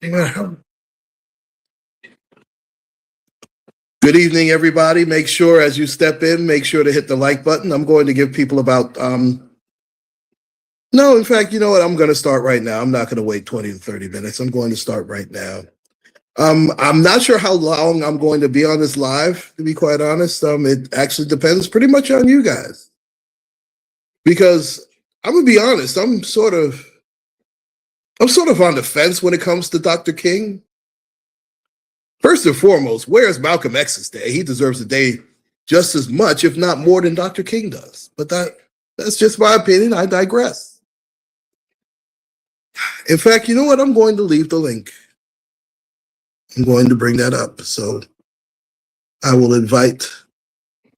Good evening, everybody. Make sure as you step in, make sure to hit the like button. I'm going to give people about, no, in fact, you know what? I'm going to start right now. I'm not going to wait 20 to 30 minutes. I'm going to start right now. I'm not sure how long I'm going to be on this live, to be quite honest. It actually depends pretty much on you guys. Because I'm going to be honest, I'm sort of on the fence when it comes to Dr. King. First and foremost, where's Malcolm X's day? He deserves a day just as much, if not more, than Dr. King does. But that's just my opinion. I digress. In fact, you know what? I'm going to leave the link. I'm going to bring that up. So I will invite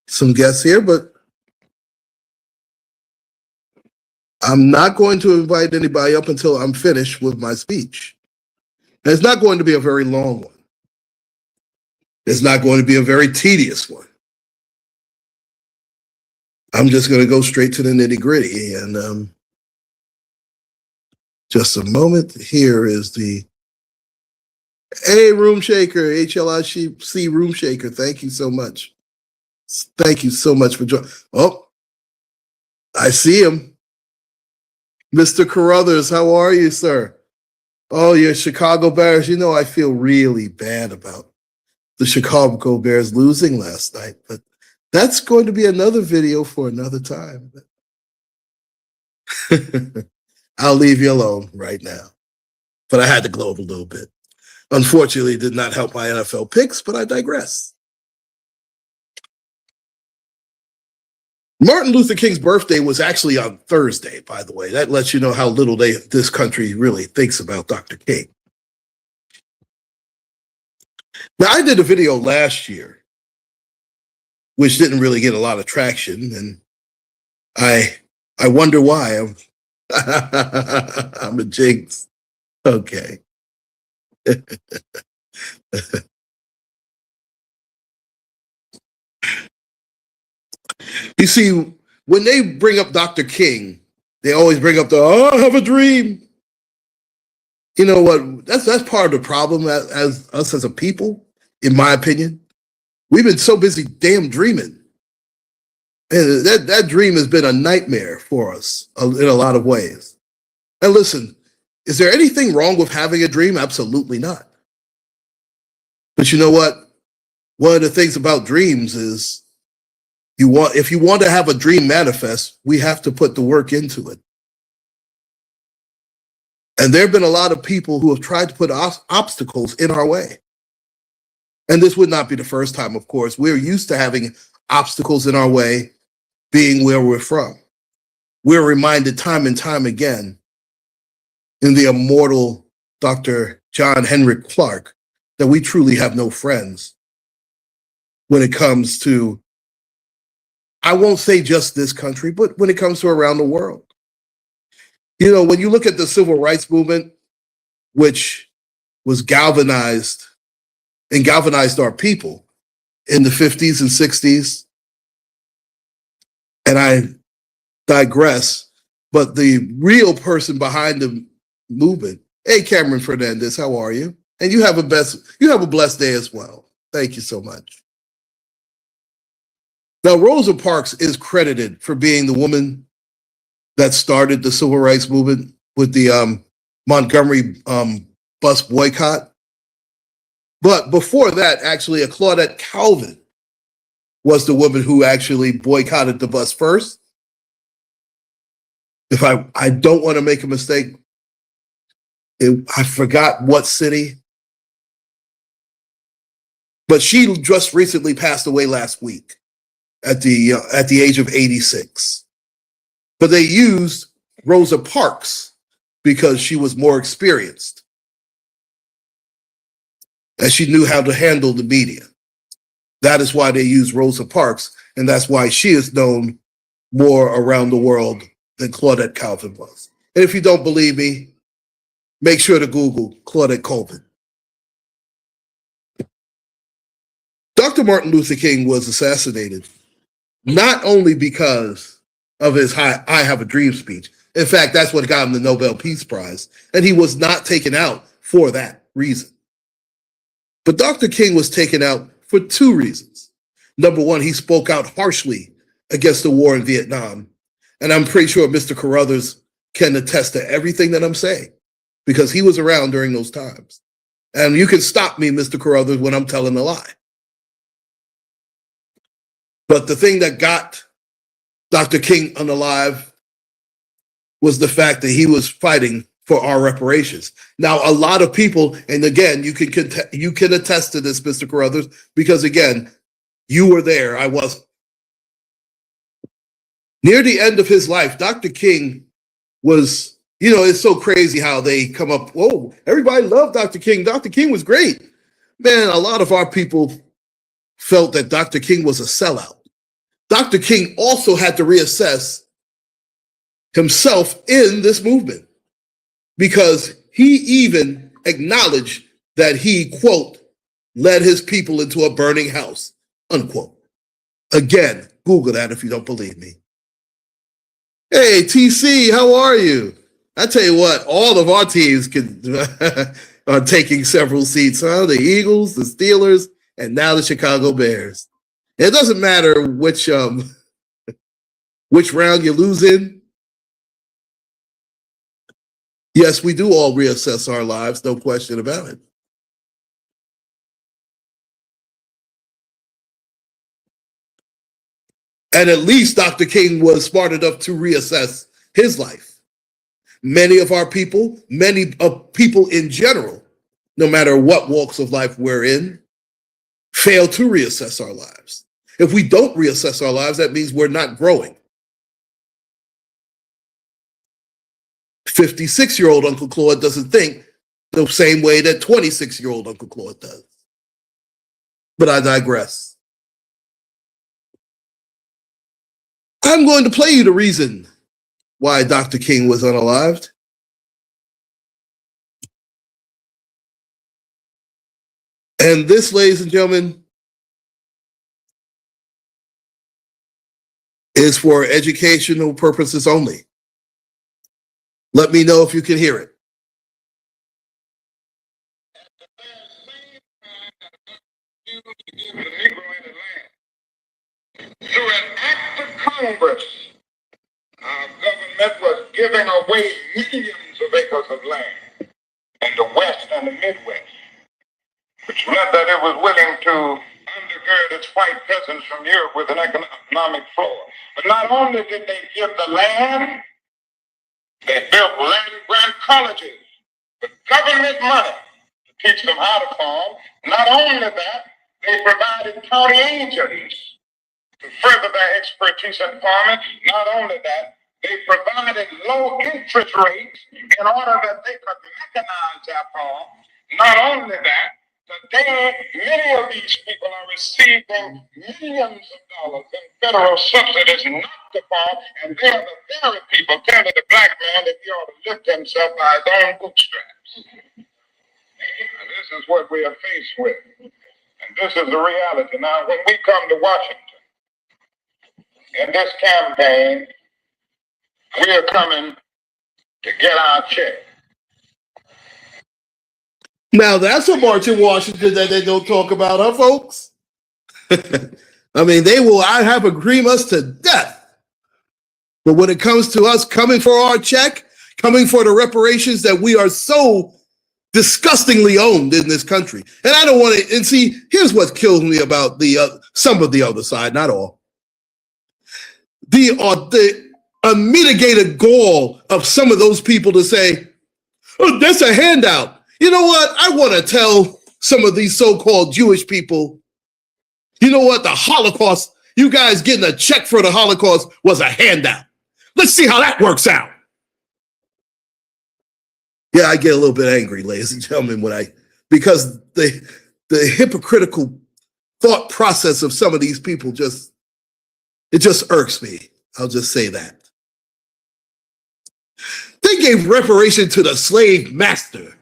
some guests here, but I'm not going to invite anybody up until I'm finished with my speech. And it's not going to be a very long one. It's not going to be a very tedious one. I'm just going to go straight to the nitty-gritty. And just a moment. Here is the Room Shaker, HLIC Room Shaker. Thank you so much. Thank you so much for joining. Oh, I see him. Mr. Carruthers, how are you, sir? Oh, your Chicago Bears. You know, I feel really bad about the Chicago Bears losing last night, but that's going to be another video for another time. I'll leave you alone right now. But I had to gloat a little bit. Unfortunately, it did not help my NFL picks, but I digress. Martin Luther King's birthday was actually on Thursday, by the way. That lets you know how little this country really thinks about Dr. King. Now, I did a video last year, which didn't really get a lot of traction, and I wonder why. I'm a jinx. Okay. You see, when they bring up Dr. King, they always bring up I have a dream. You know what? That's part of the problem as us as a people, in my opinion. We've been so busy damn dreaming. And that dream has been a nightmare for us in a lot of ways. And listen, is there anything wrong with having a dream? Absolutely not. But you know what? One of the things about dreams is if you want to have a dream manifest, we have to put the work into it. And there have been a lot of people who have tried to put obstacles in our way. And this would not be the first time, of course. We're used to having obstacles in our way, being where we're from. We're reminded time and time again in the immortal Dr. John Henrik Clarke that we truly have no friends when it comes to, I won't say just this country, but when it comes to around the world. You know, when you look at the civil rights movement, which was galvanized our people in the 50s and 60s, and I digress, but the real person behind the movement, hey, Cameron Fernandez, how are you? And you have a blessed day as well. Thank you so much. Now, Rosa Parks is credited for being the woman that started the civil rights movement with the Montgomery bus boycott. But before that, actually, Claudette Colvin was the woman who actually boycotted the bus first. If I don't want to make a mistake, I forgot what city. But she just recently passed away last week at the age of 86. But they used Rosa Parks because she was more experienced and she knew how to handle the media. That is why they used Rosa Parks, and that's why she is known more around the world than Claudette Colvin was. And if you don't believe me, make sure to Google Claudette Colvin. Dr. Martin Luther King was assassinated not only because of his I Have a Dream speech. In fact, that's what got him the Nobel Peace Prize. And he was not taken out for that. reason. But Dr. King was taken out for two reasons. Number one, he spoke out harshly against the war in Vietnam. And I'm pretty sure Mr. Carruthers can attest to everything that I'm saying because he was around during those times. And you can stop me, Mr. Carruthers, when I'm telling a lie. But the thing that got Dr. King unalive was the fact that he was fighting for our reparations. Now, a lot of people, and again, you can attest to this, Mr. Carruthers, because again, you were there, I wasn't. Near the end of his life, Dr. King was, it's so crazy how they come up, whoa, everybody loved Dr. King. Dr. King was great. Man, a lot of our people felt that Dr. King was a sellout. Dr. King also had to reassess himself in this movement because he even acknowledged that he, quote, led his people into a burning house, unquote. Again, Google that if you don't believe me. Hey, TC, how are you? I tell you what, all of our teams are taking several seats, huh? The Eagles, the Steelers, and now the Chicago Bears. It doesn't matter which round you lose in. Yes, we do all reassess our lives, no question about it. And at least Dr. King was smart enough to reassess his life. Many of our people, many of people in general, no matter what walks of life we're in, fail to reassess our lives. If we don't reassess our lives, that means we're not growing. 56-year-old Uncle Claude doesn't think the same way that 26-year-old Uncle Claude does. But I digress. I'm going to play you the reason why Dr. King was unalived. And this, ladies and gentlemen, is for educational purposes only. Let me know if you can hear it. Through an act of Congress, our government was giving away millions of acres of land in the West and the Midwest, which meant that it was willing to undergird its white peasants from Europe with an economic floor. But not only did they give the land, they built land-grant colleges with government money to teach them how to farm. Not only that, they provided county agents to further their expertise in farming. Not only that, they provided low interest rates in order that they could mechanize their farm. Not only that, today many of these people are receiving millions of dollars in federal subsidies not to farm, and they are the very people telling the black man that he ought to lift himself by his own bootstraps. And this is what we are faced with. And this is the reality. Now, when we come to Washington, in this campaign, we are coming to get our check. Now, that's a march in Washington that they don't talk about, huh, folks? I mean, I have agreed us to death. But when it comes to us coming for our check, coming for the reparations that we are so disgustingly owned in this country. And I don't want to, and see, here's what kills me about some of the other side, not all. The unmitigated gall of some of those people to say, oh, that's a handout. You know what? I want to tell some of these so-called Jewish people, you know what? The Holocaust, you guys getting a check for the Holocaust was a handout. Let's see how that works out. Yeah, I get a little bit angry, ladies and gentlemen, because the hypocritical thought process of some of these people it just irks me. I'll just say that. They gave reparation to the slave master,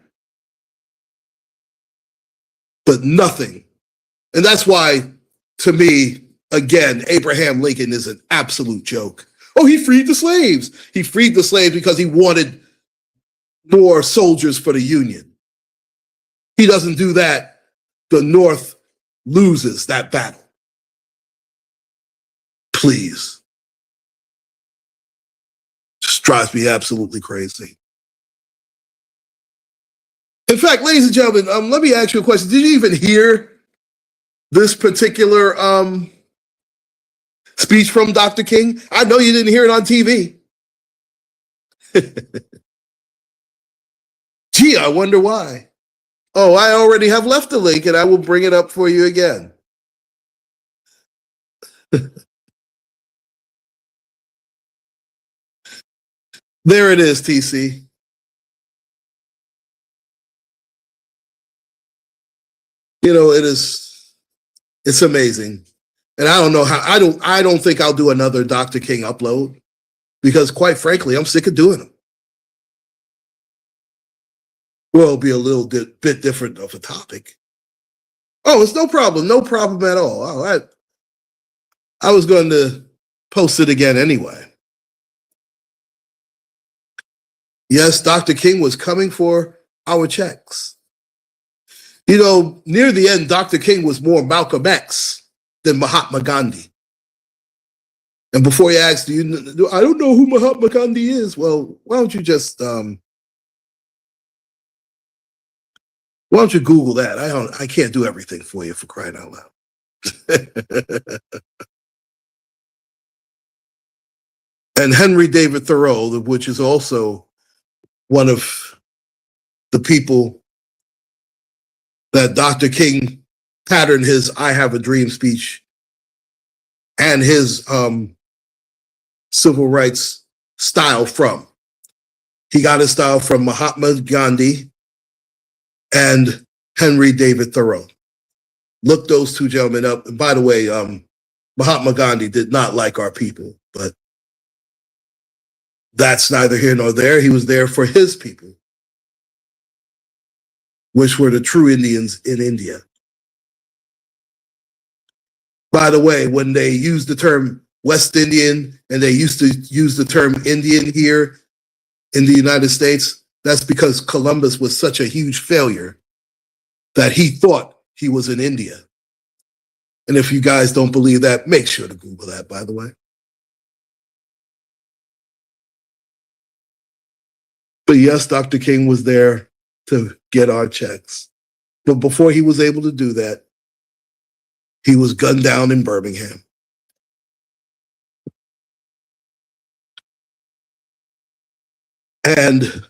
but nothing. And that's why, to me, again, Abraham Lincoln is an absolute joke. Oh, he freed the slaves. He freed the slaves because he wanted more soldiers for the Union. he doesn't do that, the North loses that battle. Please. Just drives me absolutely crazy. In fact, ladies and gentlemen, let me ask you a question. Did you even hear this particular speech from Dr. King? I know you didn't hear it on TV. Gee, I wonder why. Oh, I already have left the link and I will bring it up for you again. There it is, TC. You know, it's amazing. And I don't know how, I don't think I'll do another Dr. King upload because quite frankly, I'm sick of doing them. Well, it'll be a little bit different of a topic. Oh, it's no problem at all. Oh, I was going to post it again anyway. Yes, Dr. King was coming for our checks. You know, near the end, Dr. King was more Malcolm X than Mahatma Gandhi. And before you ask, I don't know who Mahatma Gandhi is. Well, why don't you just why don't you Google that? I can't do everything for you, for crying out loud. And Henry David Thoreau, which is also one of the people that Dr. King patterned his I Have a Dream speech and his civil rights style from. He got his style from Mahatma Gandhi and Henry David Thoreau. Look those two gentlemen up. And by the way, Mahatma Gandhi did not like our people, but that's neither here nor there. He was there for his people, which were the true Indians in India. By the way, when they used the term West Indian and they used to use the term Indian here in the United States, that's because Columbus was such a huge failure that he thought he was in India. And if you guys don't believe that, make sure to Google that, by the way. But yes, Dr. King was there to get our checks. But before he was able to do that, he was gunned down in Birmingham. And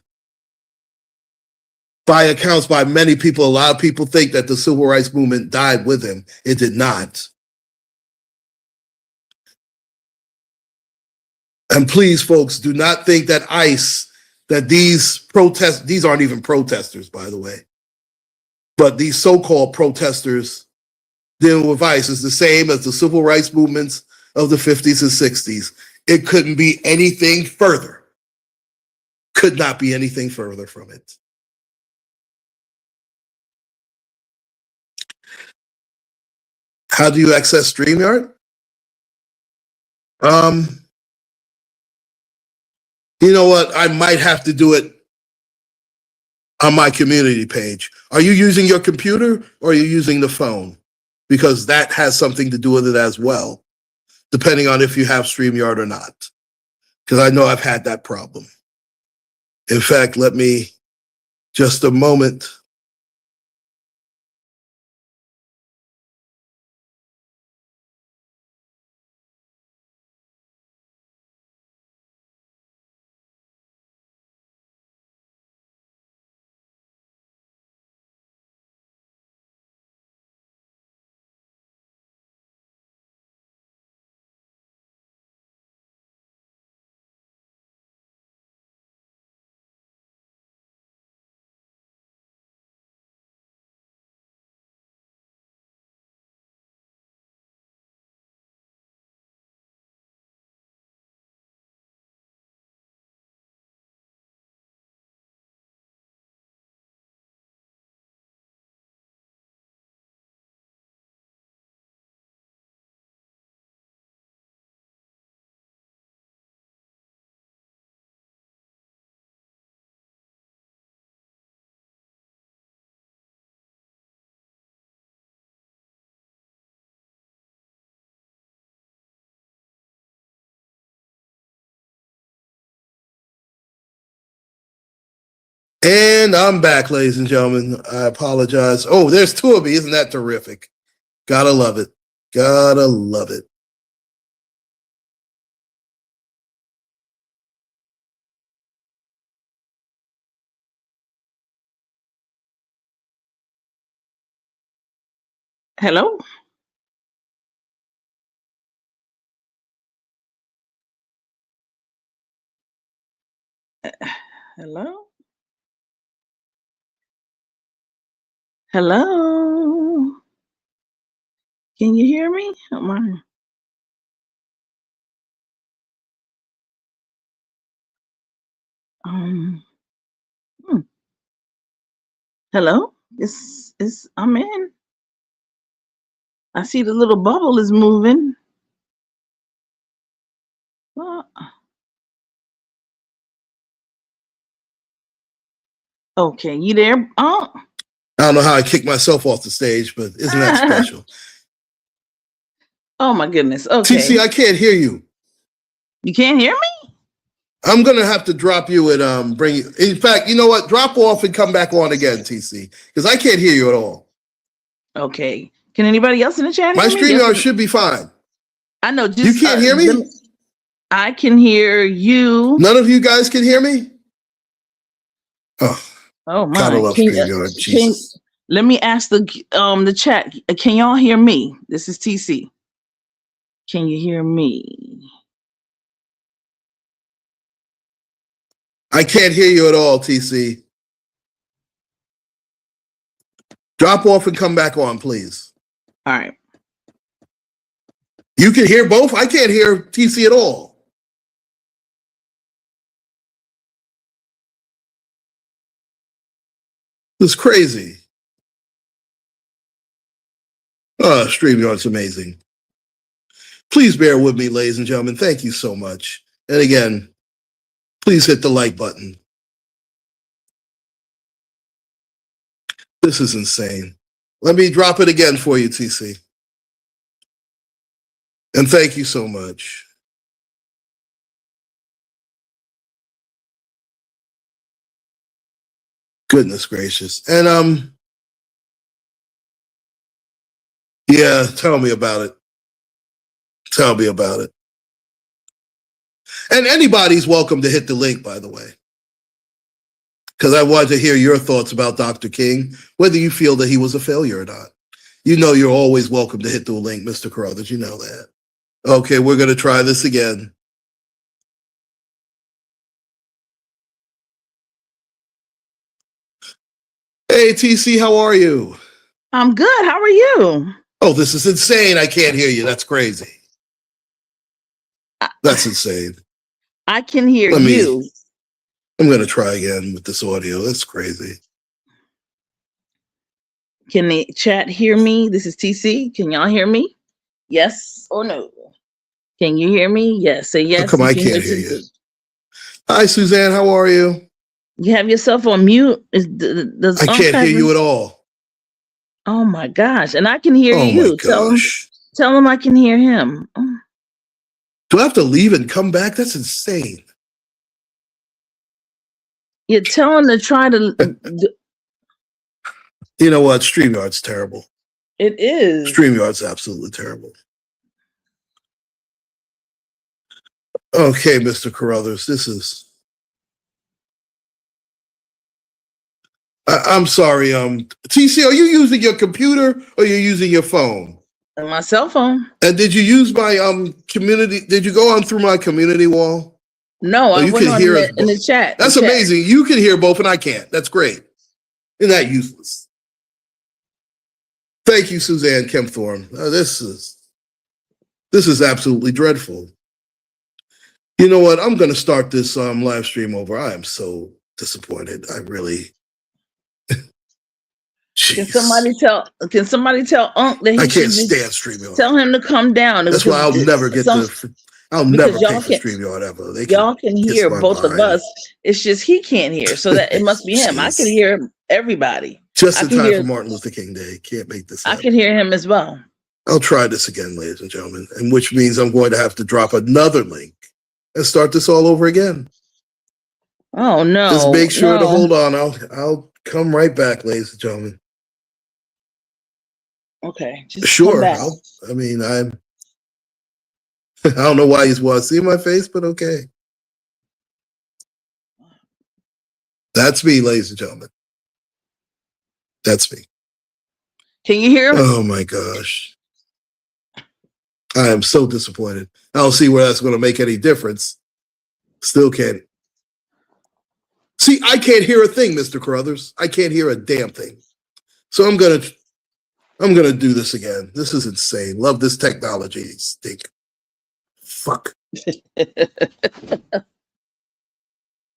by accounts by many people, a lot of people think that the civil rights movement died with him. It did not. And please, folks, do not think that ICE, that these aren't even protesters, by the way, but these so-called protesters dealing with ICE is the same as the civil rights movements of the 50s and 60s. It couldn't be anything further. Could not be anything further from it. How do you access StreamYard? You know what? I might have to do it on my community page. Are you using your computer or are you using the phone? Because that has something to do with it as well, depending on if you have StreamYard or not. Because I know I've had that problem. In fact, let me just a moment. And I'm back, ladies and gentlemen. I apologize. Oh, there's two of me. Isn't that terrific? Gotta love it. Gotta love it. Hello? Hello? Hello? Can you hear me? Oh my. Um, hmm. Hello? I'm in. I see the little bubble is moving. Well, okay, you there? Oh. I don't know how I kicked myself off the stage, but isn't that special? Oh my goodness. Okay. TC, I can't hear you. You can't hear me? I'm gonna have to drop you and bring you. In fact, you know what? Drop off and come back on again, TC, because I can't hear you at all. Okay. Can anybody else in the chat My hear me? StreamYard should be fine. I know. Just, you can't hear me? I can hear you. None of you guys can hear me? Oh my. Gotta love StreamYard. Jesus. Let me ask the chat. Can y'all hear me? This is TC. Can you hear me? I can't hear you at all, TC. Drop off and come back on, please. All right. You can hear both? I can't hear TC at all. This is crazy. StreamYard's amazing. Please bear with me, ladies and gentlemen. Thank you so much. And again, please hit the like button. This is insane. Let me drop it again for you, TC. And thank you so much. Goodness gracious. And yeah, tell me about it. Tell me about it. And anybody's welcome to hit the link, by the way. Because I wanted to hear your thoughts about Dr. King, whether you feel that he was a failure or not. You know you're always welcome to hit the link, Mr. Carruthers. You know that. Okay, we're going to try this again. Hey, TC, how are you? I'm good. How are you? Oh, this is insane. I can't hear you. That's crazy. That's insane. I can hear you. I'm going to try again with this audio. That's crazy. Can the chat hear me? This is TC. Can y'all hear me? Yes or no? Can you hear me? Yes. Say yes. How come I can't hear you? Hi, Suzanne. How are you? You have yourself on mute. I can't hear you at all. Oh my gosh. And I can hear you. Oh my gosh. Tell him I can hear him. Do I have to leave and come back? That's insane. You're telling to try to. You know what? StreamYard's terrible. It is. StreamYard's absolutely terrible. Okay, Mr. Carruthers, this is. I'm sorry. TC, are you using your computer or are you using your phone? My cell phone. And did you use my community? Did you go on through my community wall? No, I went on in the chat. That's amazing. You can hear both and I can't. That's great. Isn't that useless? Thank you, Suzanne Kempthorne. This is absolutely dreadful. You know what? I'm going to start this live stream over. I am so disappointed. I really. Can somebody tell Unc that he I can't stand StreamYard. Tell him to come down. That's why I'll never get I'll never pay for StreamYard ever. Y'all can hear both of us. It's just he can't hear. So that it must be him. I can hear everybody. Just in time for Martin Luther King Day. Can't make this up. I can hear him as well. I'll try this again, ladies and gentlemen, and which means I'm going to have to drop another link and start this all over again. Oh no. Just make sure to no. hold on. I'll come right back, ladies and gentlemen. Okay, just come Sure. back. I don't know why you want to see my face, but okay. That's me, ladies and gentlemen. That's me. Can you hear me? Oh my gosh. I am so disappointed. I don't see where that's going to make any difference. Still can't. See, I can't hear a thing, Mr. Carruthers. I can't hear a damn thing. So I'm gonna do this again. This is insane. Love this technology. Stink. Fuck.